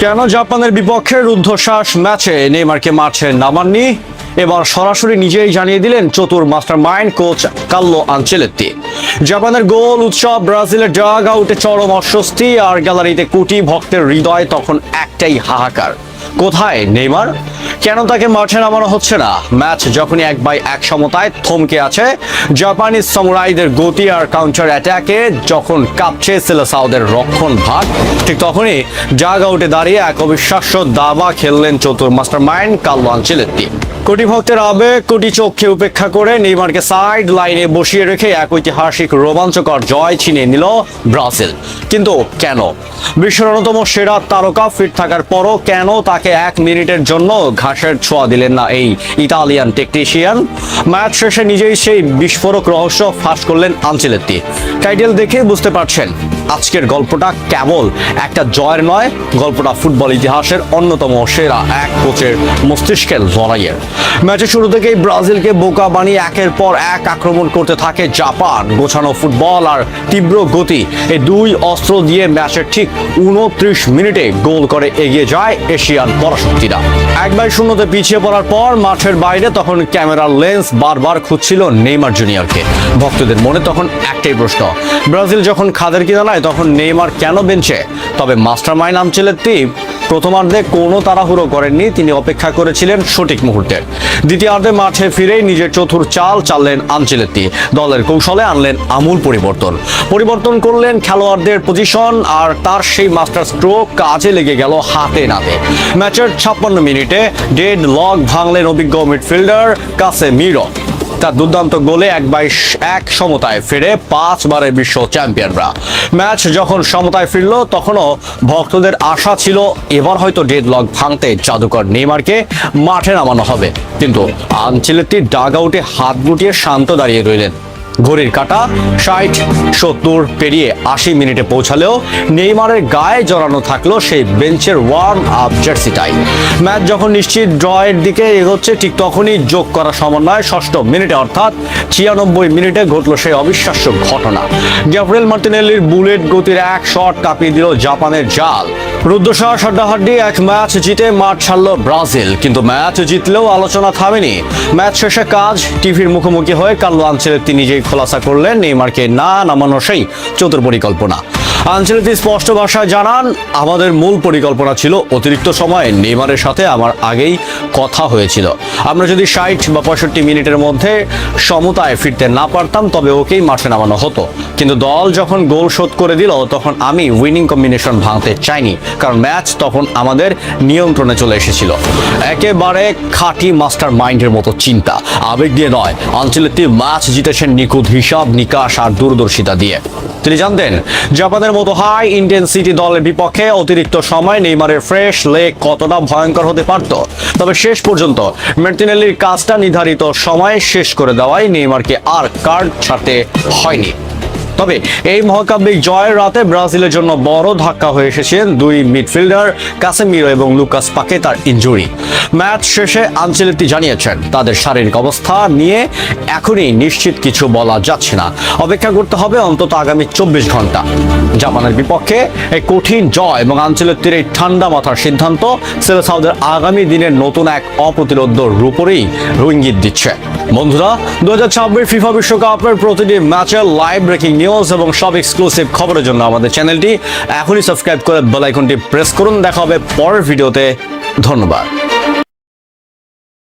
কেন জাপানের বিপক্ষে রুদ্ধশ্বাস ম্যাচে নেইমারকে মাঠে নামাননি? এবার সরাসরি নিজেই জানিয়ে দিলেন চতুর মাস্টারমাইন্ড কোচ কার্লো আনচেলত্তি। জাপানের গোল উৎসব, ব্রাজিলের ডাগ আউটে চরম অস্বস্তি, আর গ্যালারিতে কোটি ভক্তের হৃদয় তখন একটাই হাহাকার। কোথায় নেইমার? কেন তাকে মাঠে নামানো হচ্ছে না? ম্যাচ যখনই 1-1 সমতায় থমকে আছে, জাপানিজ সামুরাইদের গতি আর কাউন্টার অ্যাটাকে যখন কাঁপছে সেলেসাওদের রক্ষণ ভাগ, ঠিক তখনই ডাগ আউটে দাঁড়িয়ে এক অবিশ্বাস্য দাবা খেললেন চতুর মাস্টারমাইন্ড কার্লো আনচেলত্তি। কোটি ভক্তের আবেগ, কোটি চোখে উপেক্ষা করে নেইমারকে সাইড লাইনে বসিয়ে রেখে এক ঐতিহাসিক রোমাঞ্চকর জয় ছিনিয়ে নিল ব্রাজিল। কিন্তু কেন? বিশ্বের অন্যতম সেরা তারকা ফিট থাকার পরও কেন তাকে 1 মিনিটের জন্য ঘাসের ছোঁয়া দিলেন না এই ইতালিয়ান টেকনিশিয়ান? ম্যাচ শেষে নিজেই সেই বিস্ফোরক রহস্য ফাঁস করলেন আনচেলত্তি। টাইটেল দেখে বুঝতে পারছেন আজকের গল্পটা কেবল একটা জয়ের নয়, গল্পটা ফুটবল ইতিহাসের অন্যতম সেরা এক কোচের মস্তিষ্কের লড়াইয়ের। ম্যাচের শুরু থেকেই ব্রাজিলকে বোকা বানিয়ে একের পর এক আক্রমণ করতে থাকে জাপান। গোছানো ফুটবল আর তীব্র গতি, এই দুই অস্ত্র দিয়ে ম্যাচের ঠিক 29 মিনিটে গোল করে এগিয়ে যায় এশিয়ান পরাশক্তিরা। 1-0 পিছিয়ে পড়ার পর মাঠের বাইরে তখন ক্যামেরার লেন্স বারবার খুঁজছিল নেইমার জুনিয়রকে। ভক্তদের মনে তখন একটাই প্রশ্ন, ব্রাজিল যখন খাদের কিনারায় তখন নেইমার কেন বেঞ্চে? তবে মাস্টারমাইন্ড আনচেলত্তি প্রথমার্ধে কোনো তাড়াহুড়ো করেননি, তিনি অপেক্ষা করেছিলেন সঠিক মুহূর্তে। দ্বিতীয়ার্ধে মাঠে ফিরেই নিজের চতুর চাল চাললেন আনচেলত্তি। দলের কৌশলে আনলেন আমূল পরিবর্তন করলেন খেলোয়াড়দের পজিশন, আর তার সেই মাস্টার স্ট্রোক কাজে লেগে গেল হাতে নাতে। ম্যাচের 56 মিনিটে ডেড লগ ভাঙলেন অভিজ্ঞ মিডফিল্ডার কাসেমিরো। তার দুর্দান্ত গোলে 1-1 সমতায় ফিরে 5 বারের বিশ্ব চ্যাম্পিয়নরা। ম্যাচ যখন সমতায় ফিরল তখনও ভক্তদের আশা ছিল এবার হয়তো ডেড লগ ভাঙতে জাদুকর নেইমারকে মাঠে নামানো হবে। কিন্তু আনচেলত্তি ডাগ আউটে হাত গুটিয়ে শান্ত দাঁড়িয়ে রইলেন। ঘড়ির কাঁটা 60-70 পেরিয়ে 80 মিনিটে পৌঁছালেও নেইমারের গায়ে জড়ানো থাকলো সেই বেঞ্চের ওয়ার্ম আপ জার্সিটাই। ম্যাচ যখন নিশ্চিত ড্রয়ের দিকে এগোচ্ছে, ঠিক তখনই যোগ করা সমন্বয় 6ষ্ঠ মিনিটে অর্থাৎ 96 মিনিটে ঘটলো সেই অবিশ্বাস্য ঘটনা। গ্যাব্রিয়েল মার্টিনেল্লির বুলেট গতির এক শট কাঁপিয়ে দিল জাপানের জাল। রুদ্ধশ্বাস হাড্ডাহাড্ডি এক ম্যাচ জিতে মাঠ ছাড়ল ব্রাজিল। কিন্তু ম্যাচ জিতলেও আলোচনা থামেনি। ম্যাচ শেষে কাজ টিভির মুখোমুখি হয়ে কার্লো আনচেলত্তি নিজেই খোলাসা করলেন নেইমারকে না নামানো সেই চতুর পরিকল্পনা। আনচেলত্তি স্পষ্ট ভাষায় জানান, আমাদের মূল পরিকল্পনা ছিল অতিরিক্ত সময়ে নেইমারের সাথে আমার আগেই কথা হয়েছিল। আমরা যদি 60 বা 65 মিনিটের মধ্যে সমতায় ফিরতে না পারতাম তবে ওকেই মাঠে নামানো হতো। কিন্তু দল যখন গোল শোধ করে দিল তখন আমি উইনিং কম্বিনেশন ভাঙতে চাইনি, কারণ ম্যাচ তখন আমাদের নিয়ন্ত্রণে চলে এসেছিল। একেবারে খাঁটি মাস্টার মাইন্ডের মতো চিন্তা, আবেগ দিয়ে নয়। আনচেলত্তি ম্যাচ জিতেছেন নিখুঁত হিসাব নিকাশ আর দূরদর্শিতা দিয়ে। তিনি জানতেন জাপানের মতো হাই ইন্টেন্সিটি দলের বিপক্ষে অতিরিক্ত সময় নেইমারের ফ্রেশ লেগ কতটা ভয়ঙ্কর হতে পারত। তবে শেষ পর্যন্ত মার্টিনেল্লির কাজটা নির্ধারিত সময়ে শেষ করে দেওয়ায় নেইমারকে আর কার্ড ছাড়তে হয়নি। তবে এই মহাকাব্যিক জয়ের রাতে ব্রাজিলের জন্য বড় ধাক্কা হয়ে এসেছেন দুই মিডফিল্ডার কাসেমিরো এবং লুকাস পাকেতার ইনজুরি। ম্যাচ শেষে আনচেলত্তি জানিয়েছেন তাদের শারীরিক অবস্থা নিয়ে এখনই নিশ্চিত কিছু বলা যাচ্ছে না, অপেক্ষা করতে হবে অন্তত আগামী 24 ঘন্টা। জাপানের বিপক্ষে এই কঠিন জয় এবং আনচেলত্তির এই ঠান্ডা মাথার সিদ্ধান্ত সেলেসাওদের আগামী দিনের নতুন এক অপ্রতিরোধ্য রূপরেই ইঙ্গিত দিচ্ছে। বন্ধুরা, 2026 ফিফা বিশ্বকাপের প্রতিটি ম্যাচের লাইভ ব্রেকিং নিউজ এবং সব এক্সক্লুসিভ খবরের জন্য আমাদের চ্যানেলটি এখনই সাবস্ক্রাইব করে বেল আইকনটি প্রেস করুন। দেখা হবে পরের ভিডিওতে। ধন্যবাদ।